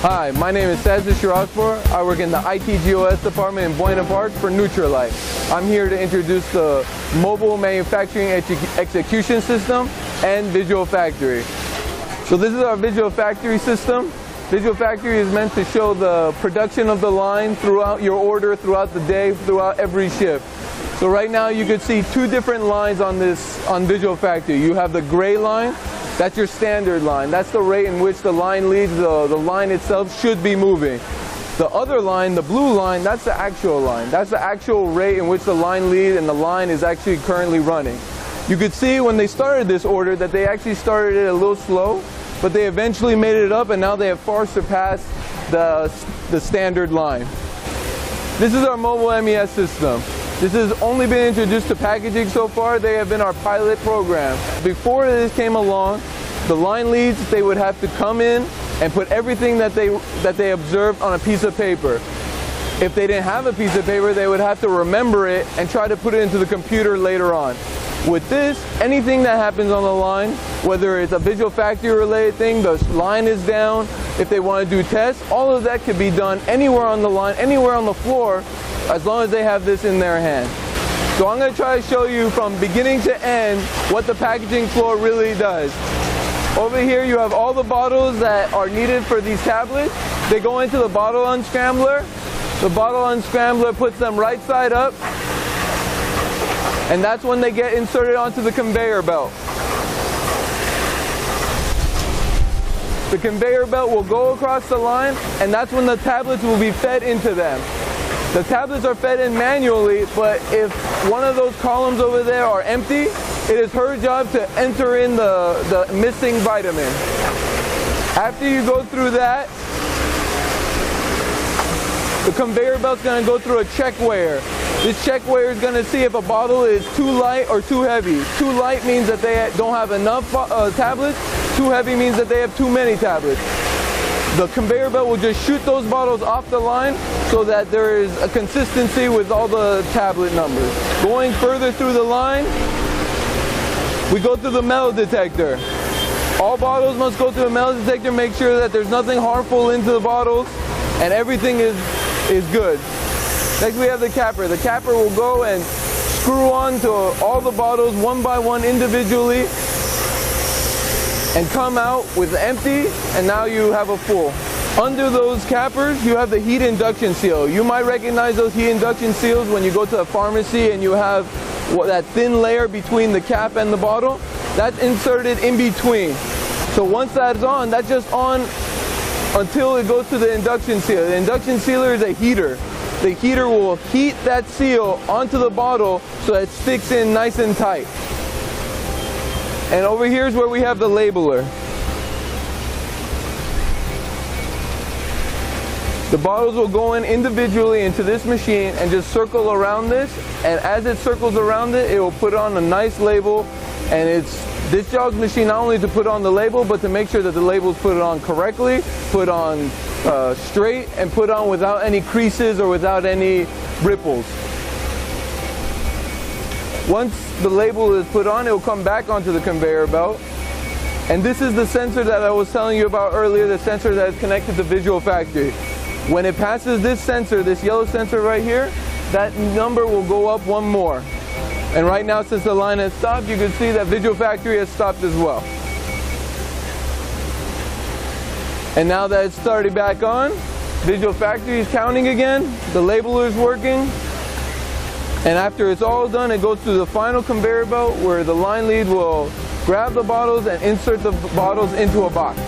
Hi, my name is Sazza Shirazpour. I work in the ITGOS department in Buena Park for Nutrilite. I'm here to introduce the mobile manufacturing execution system and Visual Factory. So this is our Visual Factory system. Visual Factory is meant to show the production of the line throughout your order, throughout the day, throughout every shift. So right now you can see two different lines on Visual Factory. You have the gray line. That's your standard line. That's the rate in which the line leads. The line itself should be moving. The other line, the blue line, that's the actual line. That's the actual rate in which the line leads and the line is actually currently running. You could see when they started this order that they actually started it a little slow, but they eventually made it up and now they have far surpassed the standard line. This is our mobile MES system. This has only been introduced to packaging so far. They have been our pilot program. Before this came along, the line leads, they would have to come in and put everything that they observed on a piece of paper. If they didn't have a piece of paper, they would have to remember it and try to put it into the computer later on. With this, anything that happens on the line, whether it's a Visual Factory related thing, the line is down, if they want to do tests, all of that could be done anywhere on the line, anywhere on the floor, as long as they have this in their hand. So I'm going to try to show you from beginning to end what the packaging floor really does. Over here you have all the bottles that are needed for these tablets. They go into the bottle unscrambler. The bottle unscrambler puts them right side up, and that's when they get inserted onto the conveyor belt. The conveyor belt will go across the line, and that's when the tablets will be fed into them. The tablets are fed in manually, but if one of those columns over there are empty, it is her job to enter in the missing vitamin. After you go through that, the conveyor belt's going to go through a check weigher. This check weigher is going to see if a bottle is too light or too heavy. Too light means that they don't have enough tablets. Too heavy means that they have too many tablets. The conveyor belt will just shoot those bottles off the line so that there is a consistency with all the tablet numbers. Going further through the line, we go through the metal detector. All bottles must go through the metal detector, make sure that there's nothing harmful into the bottles and everything is good. Next we have the capper. The capper will go and screw on to all the bottles one by one individually and come out with empty, and now you have a full. Under those cappers, you have the heat induction seal. You might recognize those heat induction seals when you go to a pharmacy and you have that thin layer between the cap and the bottle. That's inserted in between. So once that's on, that's just on until it goes to the induction seal. The induction sealer is a heater. The heater will heat that seal onto the bottle so that it sticks in nice and tight. And over here is where we have the labeler. The bottles will go in individually into this machine and just circle around this, and as it circles around it, it will put on a nice label, and it's this job's machine not only to put on the label, but to make sure that the label is put on correctly, put on straight, and put on without any creases or without any ripples. Once the label is put on, it will come back onto the conveyor belt. And this is the sensor that I was telling you about earlier, the sensor that is connected to Visual Factory. When it passes this sensor, this yellow sensor right here, that number will go up one more. And right now, since the line has stopped, you can see that Visual Factory has stopped as well. And now that it's started back on, Visual Factory is counting again, the labeler is working. And after it's all done, it goes to the final conveyor belt where the line lead will grab the bottles and insert the bottles into a box.